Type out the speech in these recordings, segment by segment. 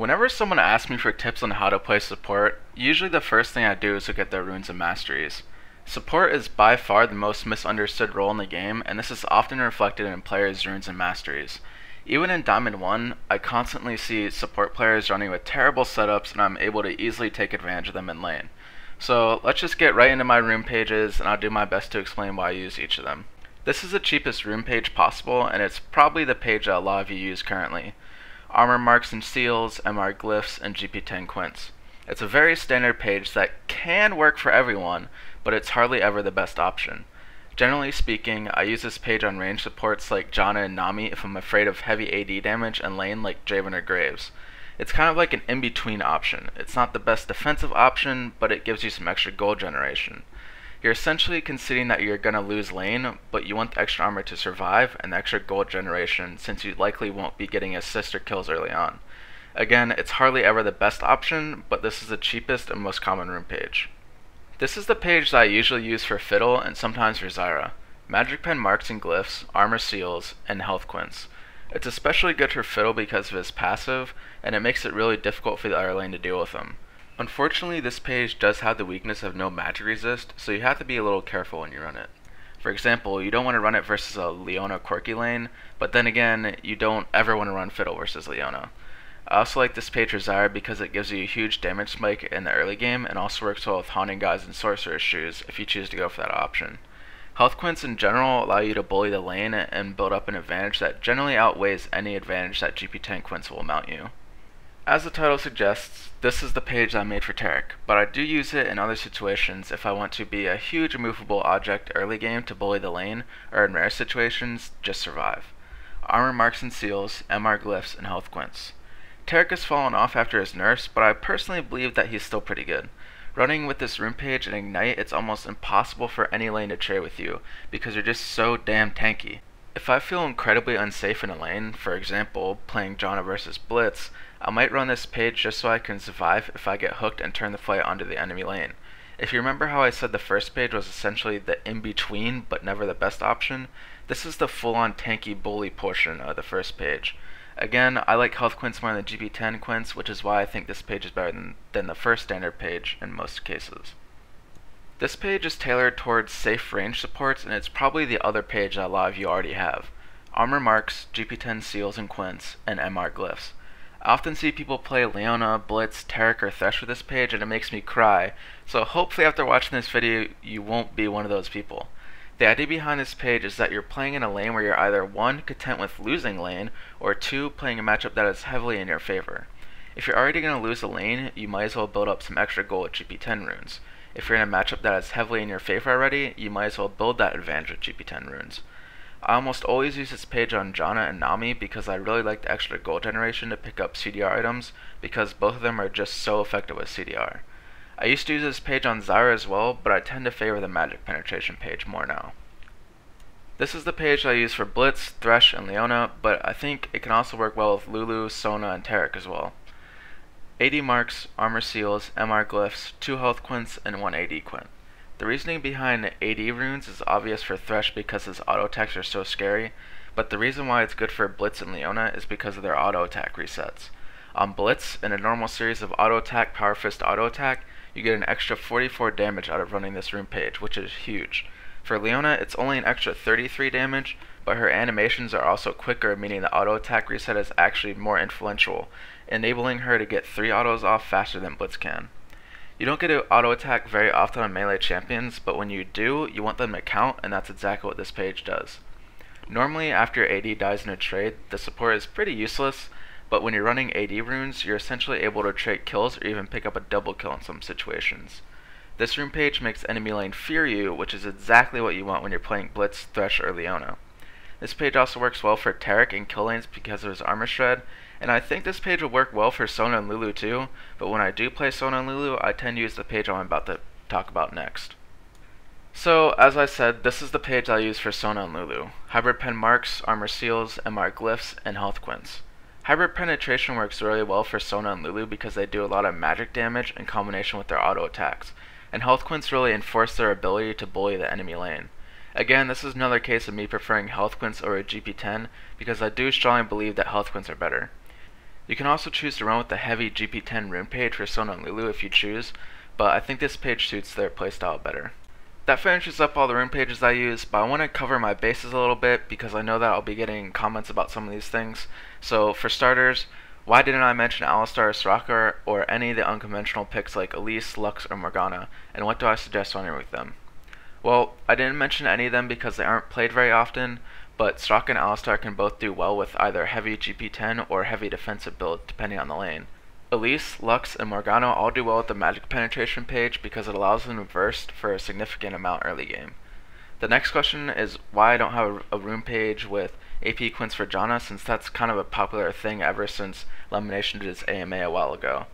Whenever someone asks me for tips on how to play support, usually the first thing I do is look at their runes and masteries. Support is by far the most misunderstood role in the game, and this is often reflected in players' runes and masteries. Even in Diamond 1, I constantly see support players running with terrible setups, and I'm able to easily take advantage of them in lane. So let's just get right into my rune pages, and I'll do my best to explain why I use each of them. This is the cheapest rune page possible, and it's probably the page that a lot of you use currently. Armor marks and seals, MR glyphs, and GP10 quints. It's a very standard page that can work for everyone, but it's hardly ever the best option. Generally speaking, I use this page on range supports like Janna and Nami if I'm afraid of heavy AD damage, and lane like Draven or Graves. It's kind of like an in-between option. It's not the best defensive option, but it gives you some extra gold generation. You're essentially conceding that you're going to lose lane, but you want the extra armor to survive and the extra gold generation since you likely won't be getting assists or kills early on. Again, it's hardly ever the best option, but this is the cheapest and most common rune page. This is the page that I usually use for Fiddle and sometimes for Zyra. Magic Pen marks and glyphs, armor seals, and health quints. It's especially good for Fiddle because of his passive, and it makes it really difficult for the other lane to deal with him. Unfortunately, this page does have the weakness of no magic resist, so you have to be a little careful when you run it. For example, you don't want to run it versus a Leona Corki lane, but then again, you don't ever want to run Fiddle versus Leona. I also like this page for Zyra because it gives you a huge damage spike in the early game and also works well with Haunting Guys and Sorcerer's Shoes if you choose to go for that option. Health quints in general allow you to bully the lane and build up an advantage that generally outweighs any advantage that GP10 quints will mount you. As the title suggests, this is the page I made for Taric, but I do use it in other situations if I want to be a huge removable object early game to bully the lane, or in rare situations, just survive. Armor marks and seals, MR glyphs, and health quints. Taric has fallen off after his nerfs, but I personally believe that he's still pretty good. Running with this rune page and Ignite, it's almost impossible for any lane to trade with you, because you're just so damn tanky. If I feel incredibly unsafe in a lane, for example, playing Janna versus Blitz, I might run this page just so I can survive if I get hooked and turn the fight onto the enemy lane. If you remember how I said the first page was essentially the in-between but never the best option, this is the full-on tanky bully portion of the first page. Again, I like health quints more than GP10 quints, which is why I think this page is better than the first standard page in most cases. This page is tailored towards safe range supports, and it's probably the other page that a lot of you already have. Armor marks, GP10 seals and quints, and MR glyphs. I often see people play Leona, Blitz, Taric, or Thresh with this page, and it makes me cry, so hopefully after watching this video you won't be one of those people. The idea behind this page is that you're playing in a lane where you're either 1. Content with losing lane, or 2. Playing a matchup that is heavily in your favor. If you're already going to lose a lane, you might as well build up some extra gold with GP10 runes. If you're in a matchup that is heavily in your favor already, you might as well build that advantage with GP10 runes. I almost always use this page on Janna and Nami because I really like the extra gold generation to pick up CDR items, because both of them are just so effective with CDR. I used to use this page on Zyra as well, but I tend to favor the magic penetration page more now. This is the page I use for Blitz, Thresh, and Leona, but I think it can also work well with Lulu, Sona, and Taric as well. AD marks, armor seals, MR glyphs, 2 health quints, and 1 AD quint. The reasoning behind AD runes is obvious for Thresh because his auto attacks are so scary, but the reason why it's good for Blitz and Leona is because of their auto attack resets. On Blitz, in a normal series of auto attack, power fist, auto attack, you get an extra 44 damage out of running this rune page, which is huge. For Leona, it's only an extra 33 damage, but her animations are also quicker, meaning the auto attack reset is actually more influential, enabling her to get 3 autos off faster than Blitz can. You don't get to auto attack very often on melee champions, but when you do, you want them to count, and that's exactly what this page does. Normally, after AD dies in a trade, the support is pretty useless, but when you're running AD runes, you're essentially able to trade kills or even pick up a double kill in some situations. This rune page makes enemy lane fear you, which is exactly what you want when you're playing Blitz, Thresh, or Leona. This page also works well for Taric in kill lanes because of his armor shred, and I think this page will work well for Sona and Lulu too, but when I do play Sona and Lulu, I tend to use the page I'm about to talk about next. So, as I said, this is the page I use for Sona and Lulu. Hybrid pen marks, armor seals, MR glyphs, and health quints. Hybrid penetration works really well for Sona and Lulu because they do a lot of magic damage in combination with their auto attacks, and health quints really enforce their ability to bully the enemy lane. Again, this is another case of me preferring health quints over GP10 because I do strongly believe that health quints are better. You can also choose to run with the heavy GP10 rune page for Sona and Lulu if you choose, but I think this page suits their playstyle better. That finishes up all the rune pages I use, but I want to cover my bases a little bit because I know that I'll be getting comments about some of these things. So for starters, why didn't I mention Alistar or Soraka or any of the unconventional picks like Elise, Lux, or Morgana, and what do I suggest running with them? Well, I didn't mention any of them because they aren't played very often, but Soraka and Alistar can both do well with either heavy GP10 or heavy defensive build depending on the lane. Elise, Lux, and Morgana all do well with the magic penetration page because it allows them to burst for a significant amount early game. The next question is why I don't have a rune page with AP Quints for Janna, since that's kind of a popular thing ever since Elimination did its AMA a while ago.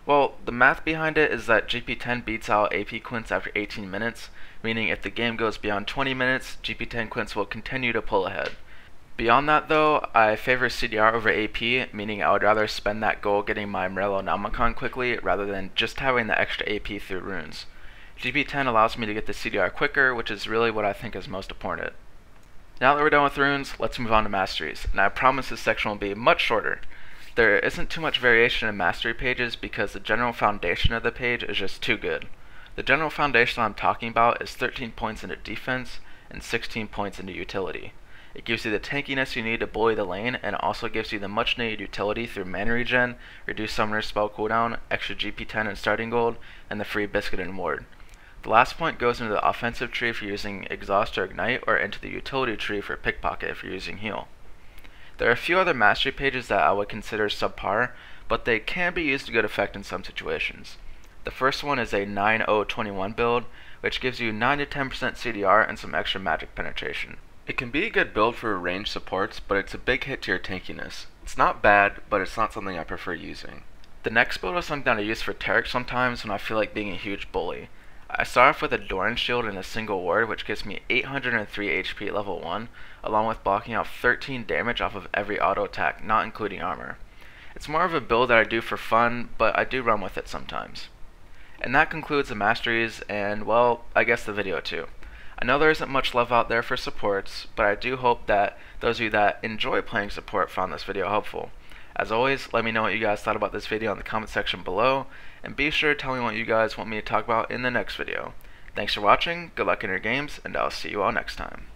Well, the math behind it is that GP10 beats out AP Quints after 18 minutes, meaning if the game goes beyond 20 minutes, GP10 Quints will continue to pull ahead. Beyond that though, I favor CDR over AP, meaning I would rather spend that gold getting my Morello Namicon quickly rather than just having the extra AP through runes. GP10 allows me to get the CDR quicker, which is really what I think is most important. Now that we're done with runes, let's move on to Masteries, and I promise this section will be much shorter. There isn't too much variation in Mastery pages because the general foundation of the page is just too good. The general foundation I'm talking about is 13 points into defense and 16 points into utility. It gives you the tankiness you need to bully the lane, and it also gives you the much needed utility through mana regen, reduced summoner spell cooldown, extra GP10 and starting gold, and the free biscuit and ward. The last point goes into the offensive tree for using exhaust or ignite, or into the utility tree for pickpocket if you're using heal. There are a few other mastery pages that I would consider subpar, but they can be used to good effect in some situations. The first one is a 9-0-21 build, which gives you 9 to 10% CDR and some extra magic penetration. It can be a good build for ranged supports, but it's a big hit to your tankiness. It's not bad, but it's not something I prefer using. The next build is something that I use for Taric sometimes when I feel like being a huge bully. I start off with a Doran shield and a single ward, which gives me 803 HP at level 1, along with blocking out 13 damage off of every auto attack, not including armor. It's more of a build that I do for fun, but I do run with it sometimes. And that concludes the Masteries, and well, I guess the video too. I know there isn't much love out there for supports, but I do hope that those of you that enjoy playing support found this video helpful. As always, let me know what you guys thought about this video in the comment section below, and be sure to tell me what you guys want me to talk about in the next video. Thanks for watching, good luck in your games, and I'll see you all next time.